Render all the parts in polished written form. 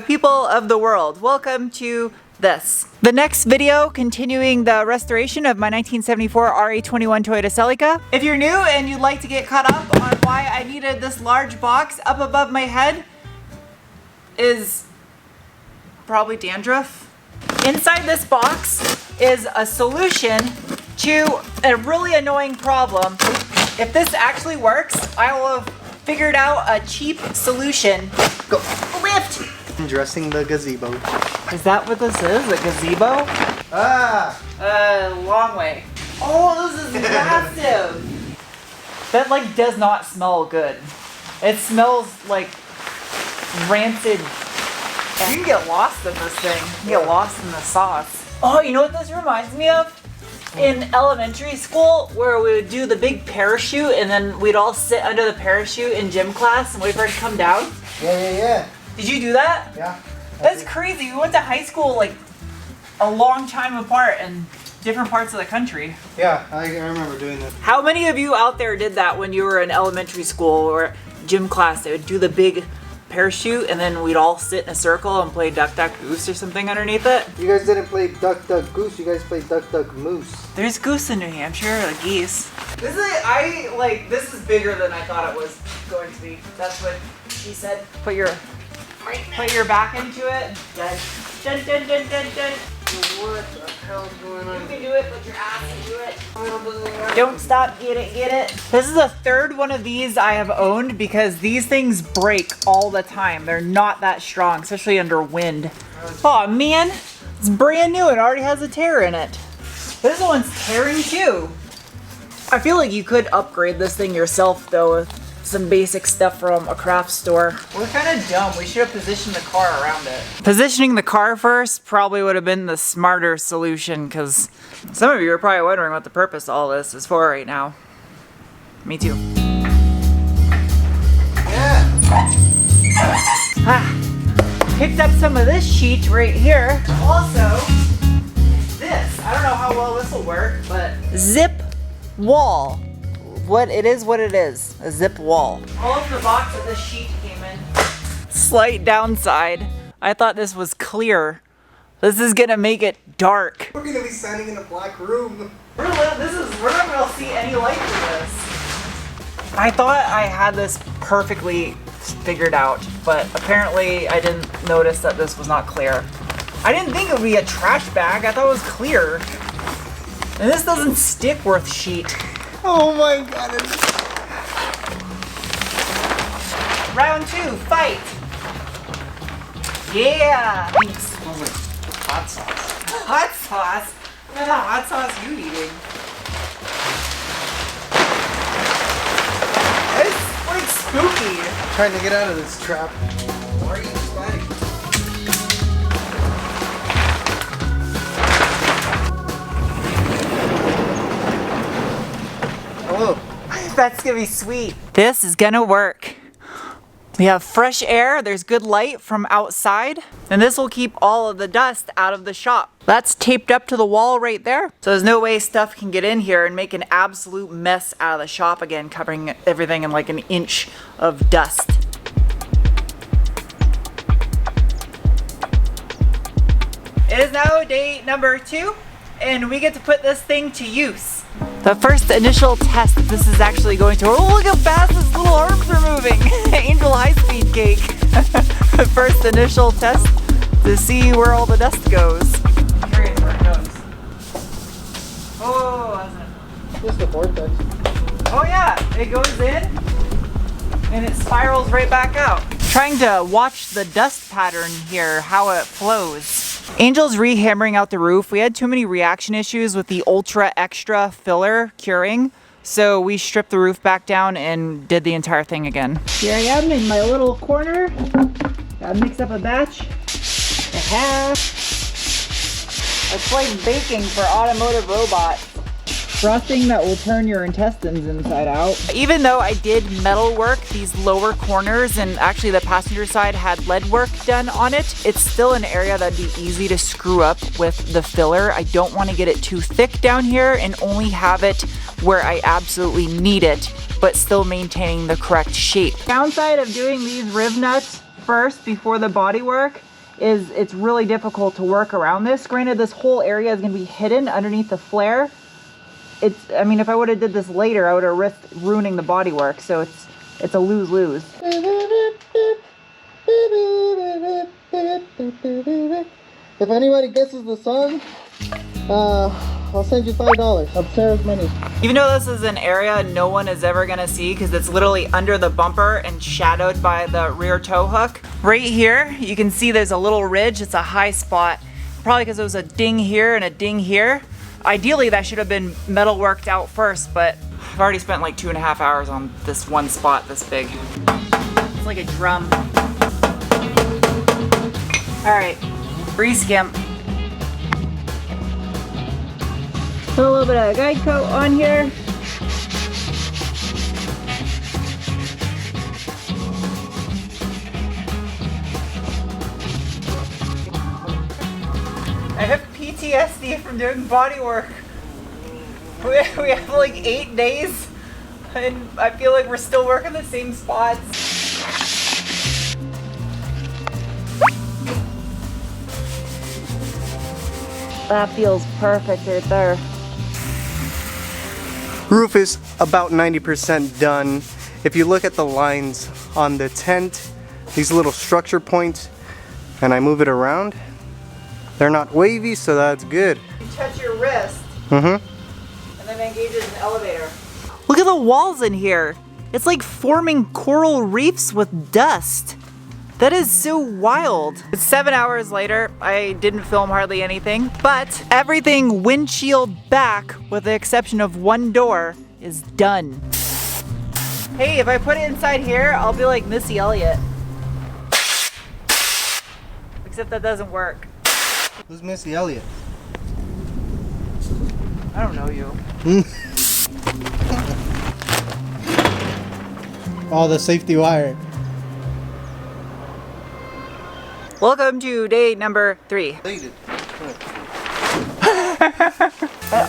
people of the world, welcome to this. The next video continuing the restoration of my 1974 RA21 Toyota Celica. If you're new and you'd like to get caught up on why I needed this large box up above my head is probably dandruff. Inside this box is a solution to a really annoying problem. If this actually works, I will have figured out a cheap solution. Go lift! Dressing the gazebo. Is that what this is? A gazebo? Long way. Oh, this is massive. That like does not smell good. It smells like rancid. You can get lost in this thing. You can get lost in the sauce. Oh, you know what this reminds me of? In elementary school, where we would do the big parachute and then we'd all sit under the parachute in gym class and wait for it to come down. Yeah. Did you do that? Yeah. That's crazy. We went to high school like a long time apart in different parts of the country. Yeah, I remember doing that. How many of you out there did that when you were in elementary school or gym class? They would do the big parachute and then we'd all sit in a circle and play Duck Duck Goose or something underneath it. You guys didn't play Duck Duck Goose, you guys played Duck Duck Moose. There's goose in New Hampshire, like geese. This is bigger than I thought it was going to be. That's what she said. Put your back into it. Dun, dun, dun, dun, dun, dun. What the hell's going on? You can do it, put your ass into it. Don't stop, get it. This is the third one of these I have owned because these things break all the time. They're not that strong, especially under wind. Oh man, it's brand new. It already has a tear in it. This one's tearing too. I feel like you could upgrade this thing yourself though with some basic stuff from a craft store. We're kind of dumb. We should have positioned the car around it. Positioning the car first probably would have been the smarter solution because some of you are probably wondering what the purpose of all this is for right now. Me too. Yeah. Picked up some of this sheet right here. Also, this. I don't know how well this will work, but zip wall. What it is, a zip wall. All of the box of this sheet came in. Slight downside. I thought this was clear. This is gonna make it dark. We're gonna be standing in a black room. We're not gonna see any light through this. I thought I had this perfectly figured out, but apparently I didn't notice that this was not clear. I didn't think it would be a trash bag. I thought it was clear. And this doesn't stick worth sheet. Oh my god. Round 2, fight. Yeah. It smells like hot sauce. Hot sauce? What kind of hot sauce are you eating? It's like spooky. Trying to get out of this trap. Why are you sliding? Oh. That's gonna be sweet. This is gonna work. We have fresh air, there's good light from outside, and this will keep all of the dust out of the shop. That's taped up to the wall right there. So there's no way stuff can get in here and make an absolute mess out of the shop again, covering everything in like an inch of dust. It is now day number 2, and we get to put this thing to use. The first initial test that this is actually going to, oh look how fast his little arms are moving. Angel high-speed cake. The first initial test to see where all the dust goes. I'm curious where it goes. Oh, that's it. Just the vortex. Oh yeah, it goes in and it spirals right back out. Trying to watch the dust pattern here, how it flows. Angel's rehammering out the roof. We had too many reaction issues with the ultra extra filler curing, so we stripped the roof back down and did the entire thing again. Here I am in my little corner. Gotta mix up a batch. A half. It's like baking for automotive robots. Frosting that will turn your intestines inside out. Even though I did metal work, these lower corners, and actually the passenger side had lead work done on it, it's still an area that'd be easy to screw up with the filler. I don't want to get it too thick down here and only have it where I absolutely need it, but still maintaining the correct shape. Downside of doing these riv nuts first before the body work is it's really difficult to work around this. Granted, this whole area is going to be hidden underneath the flare. I mean, if I would have did this later, I would have risked ruining the bodywork. So it's a lose-lose. If anybody guesses the song, I'll send you $5 of Sarah's money. Even though this is an area no one is ever gonna see because it's literally under the bumper and shadowed by the rear tow hook. Right here, you can see there's a little ridge. It's a high spot. Probably because there was a ding here and a ding here. Ideally, that should have been metal worked out first, but I've already spent like 2.5 hours on this one spot this big. It's like a drum. All right, breeze skimp. Put a little bit of guide coat on here. I have PTSD from doing body work. We have like 8 days and I feel like we're still working the same spots. That feels perfect right there. Roof is about 90% done. If you look at the lines on the tent, these little structure points, and I move it around, they're not wavy, so that's good. You touch your wrist, and then it engages an elevator. Look at the walls in here. It's like forming coral reefs with dust. That is so wild. It's 7 hours later. I didn't film hardly anything, but everything windshield back, with the exception of one door, is done. Hey, if I put it inside here, I'll be like Missy Elliott. Except that doesn't work. Who's Missy Elliott? I don't know you. Oh, the safety wire. Welcome to day number 3. Completed.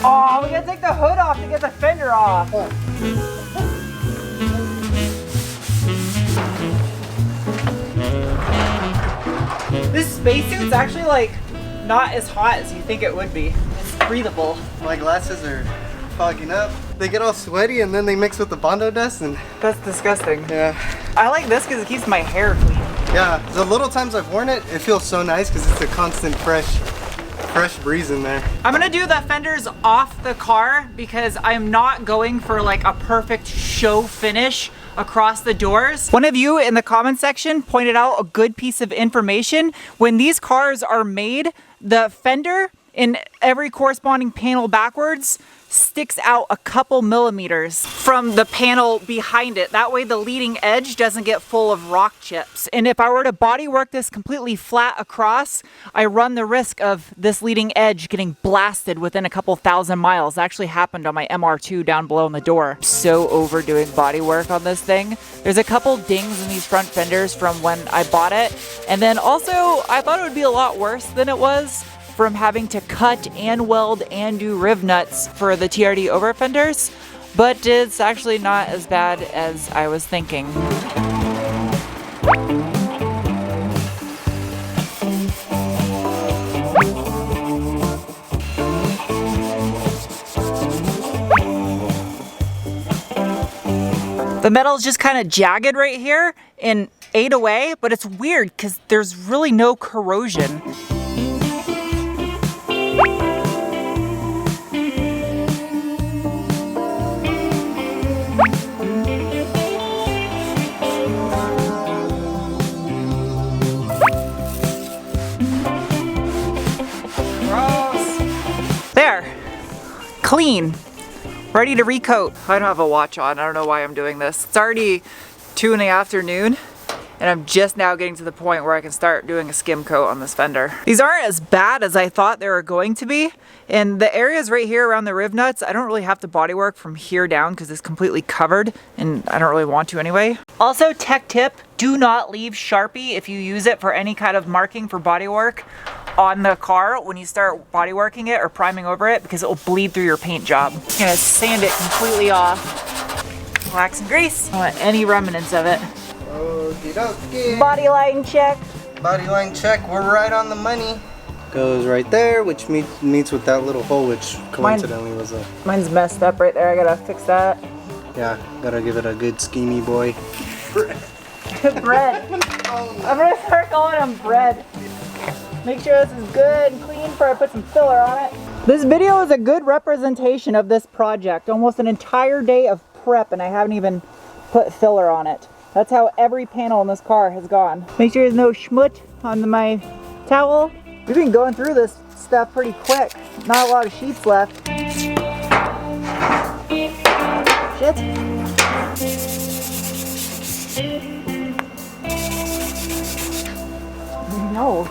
Oh, we gotta take the hood off to get the fender off. This spacesuit's actually like not as hot as you think it would be. It's breathable. My glasses are fogging up. They get all sweaty and then they mix with the Bondo dust and... That's disgusting. Yeah. I like this because it keeps my hair clean. Yeah, the little times I've worn it, it feels so nice because it's a constant fresh breeze in there. I'm gonna do the fenders off the car because I'm not going for like a perfect show finish across the doors. One of you in the comment section pointed out a good piece of information. When these cars are made, the fender in every corresponding panel backwards sticks out a couple millimeters from the panel behind it. That way the leading edge doesn't get full of rock chips. And if I were to body work this completely flat across, I run the risk of this leading edge getting blasted within a couple thousand miles. That actually happened on my MR2 down below in the door. I'm so overdoing body work on this thing. There's a couple dings in these front fenders from when I bought it. And then also, I thought it would be a lot worse than it was, from having to cut and weld and do riv nuts for the TRD over fenders, but it's actually not as bad as I was thinking. The metal is just kind of jagged right here and ate away, but it's weird because there's really no corrosion. Clean, ready to recoat. I don't have a watch on. I don't know why I'm doing this. It's already 2 in the afternoon and I'm just now getting to the point where I can start doing a skim coat on this fender. These aren't as bad as I thought they were going to be. And the areas right here around the riv nuts, I don't really have to body work from here down because it's completely covered and I don't really want to anyway. Also, tech tip, do not leave Sharpie if you use it for any kind of marking for body work on the car when you start body working it or priming over it, because it will bleed through your paint job. I'm gonna sand it completely off. Wax and grease. I don't want any remnants of it. Okie dokie. Body line check. Body line check, we're right on the money. Goes right there, which meets with that little hole, which coincidentally was a... Mine's messed up right there. I gotta fix that. Yeah, gotta give it a good schemy boy. Bread. I'm gonna start calling him bread. Make sure this is good and clean before I put some filler on it. This video is a good representation of this project. Almost an entire day of prep and I haven't even put filler on it. That's how every panel in this car has gone. Make sure there's no schmut on my towel. We've been going through this stuff pretty quick. Not a lot of sheets left. Shit. No.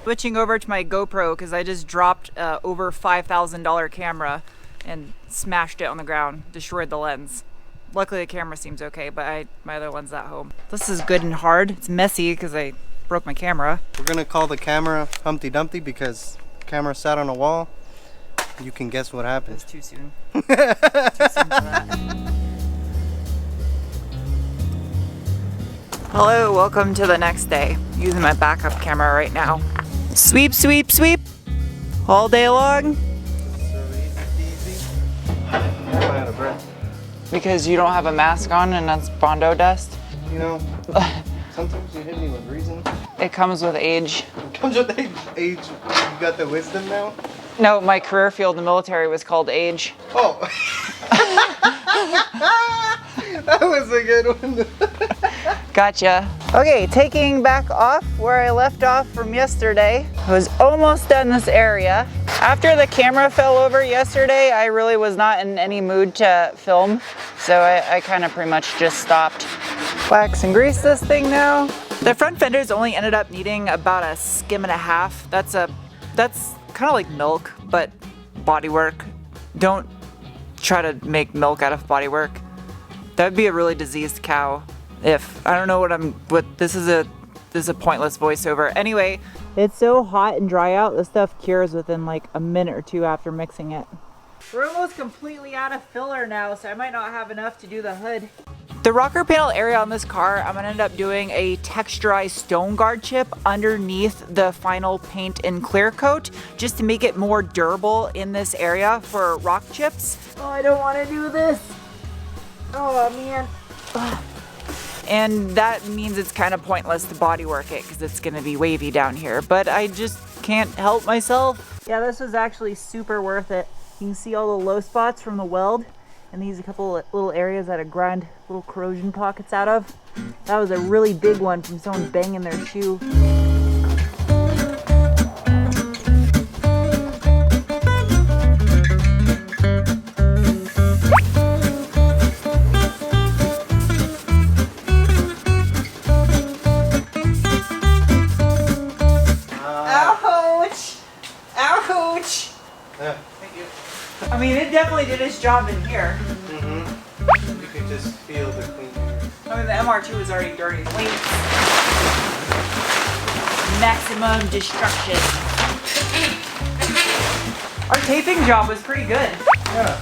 Switching over to my GoPro because I just dropped over $5,000 camera and smashed it on the ground, destroyed the lens. Luckily the camera seems okay, but my other one's at home. This is good and hard. It's messy because I broke my camera. We're gonna call the camera Humpty Dumpty because the camera sat on a wall. You can guess what happened. It's too soon. Too soon for that. Hello, welcome to the next day. Using my backup camera right now. Sweep, sweep, sweep. All day long. I'm out of breath. Because you don't have a mask on and that's Bondo dust? You know, sometimes you hit me with reason. It comes with age. It comes with age. Age. You got the wisdom now? No, my career field in the military was called age. Oh. That was a good one. Gotcha. Okay, taking back off where I left off from yesterday. I was almost done this area. After the camera fell over yesterday, I really was not in any mood to film. So I kind of pretty much just stopped. Wax and grease this thing now. The front fenders only ended up needing about a skim and a half. That's kind of like milk, but bodywork. Don't try to make milk out of bodywork. That would be a really diseased cow. If I don't know what this is a pointless voiceover. Anyway, it's so hot and dry out, the stuff cures within like a minute or two after mixing it. We're almost completely out of filler now, so I might not have enough to do the hood. The rocker panel area on this car, I'm gonna end up doing a texturized stone guard chip underneath the final paint and clear coat, just to make it more durable in this area for rock chips. Oh, I don't wanna do this. Oh man. Ugh. And that means it's kind of pointless to bodywork it because it's gonna be wavy down here, but I just can't help myself. Yeah, this was actually super worth it. You can see all the low spots from the weld, and these a couple of little areas that I grind little corrosion pockets out of. That was a really big one from someone banging their shoe. I mean, it definitely did its job in here. Mm-hmm. You could just feel the clean air. I mean, the MR2 was already dirty. Wait. Maximum destruction. Our taping job was pretty good. Yeah.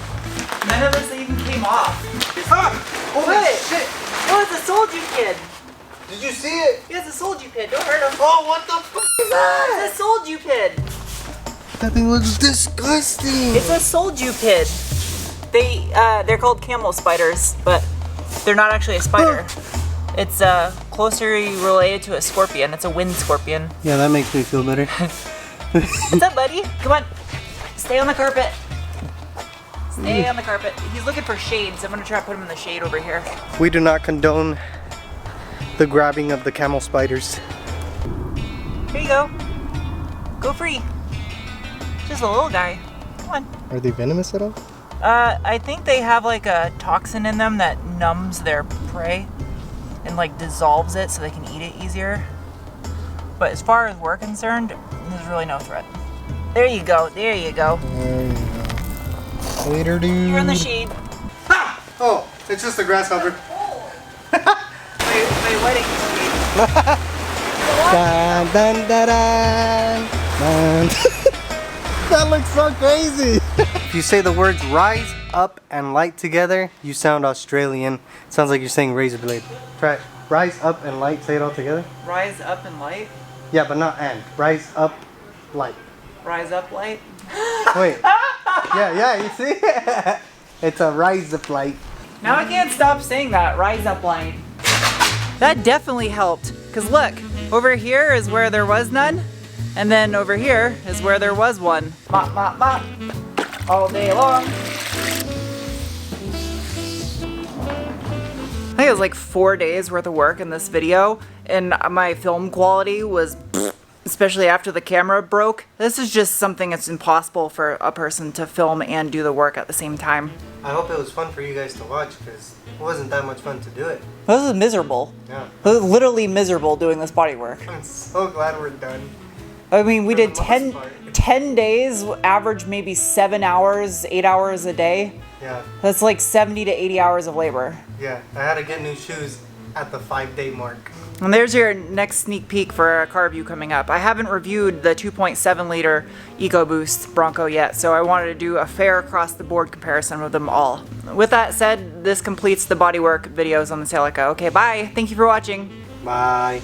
None of us even came off. Ah! Holy shit! Oh, it's a soldier kid. Did you see it? Yeah, it's a soldier kid. Don't hurt him. Oh, what the fuck is that? It's a soldier kid. That thing looks disgusting. It's a soldupid. They're called camel spiders, but they're not actually a spider. It's closely related to a scorpion. It's a wind scorpion. Yeah, that makes me feel better. What's up, buddy? Come on. Stay on the carpet. Stay on the carpet. He's looking for shade, so I'm gonna try to put him in the shade over here. We do not condone the grabbing of the camel spiders. Here you go. Go free. Just a little guy. Come on. Are they venomous at all? I think they have like a toxin in them that numbs their prey and like dissolves it so they can eat it easier. But as far as we're concerned, there's really no threat. There you go. There you go. There you go. Later, dude. You're in the shade. Ha! Oh, it's just a grasshopper. Oh. my wedding shade. Dun, dun, dun, dun, dun. That looks so crazy. If you say the words rise, up, and light together, you sound Australian. It sounds like you're saying razor blade. Try it. Rise, up, and light. Say it all together. Rise up and light. Yeah, but not and. Rise, up, light. Rise up light. Wait. Yeah, you see? It's a rise up light. Now I can't stop saying that. Rise up light. That definitely helped. Because look, over here is where there was none. And then over here is where there was one. Mop, mop, mop. All day long. I think it was like 4 days worth of work in this video. And my film quality was, especially after the camera broke. This is just something that's impossible for a person to film and do the work at the same time. I hope it was fun for you guys to watch because it wasn't that much fun to do it. This is miserable. Yeah. It was literally miserable doing this body work. I'm so glad we're done. I mean, we For did the most part. 10 days, average maybe 7 hours, 8 hours a day. Yeah. That's like 70 to 80 hours of labor. Yeah. I had to get new shoes at the 5-day mark. And there's your next sneak peek for a car review coming up. I haven't reviewed the 2.7 liter EcoBoost Bronco yet, so I wanted to do a fair across the board comparison with them all. With that said, this completes the bodywork videos on the Celica. Okay, bye. Thank you for watching. Bye.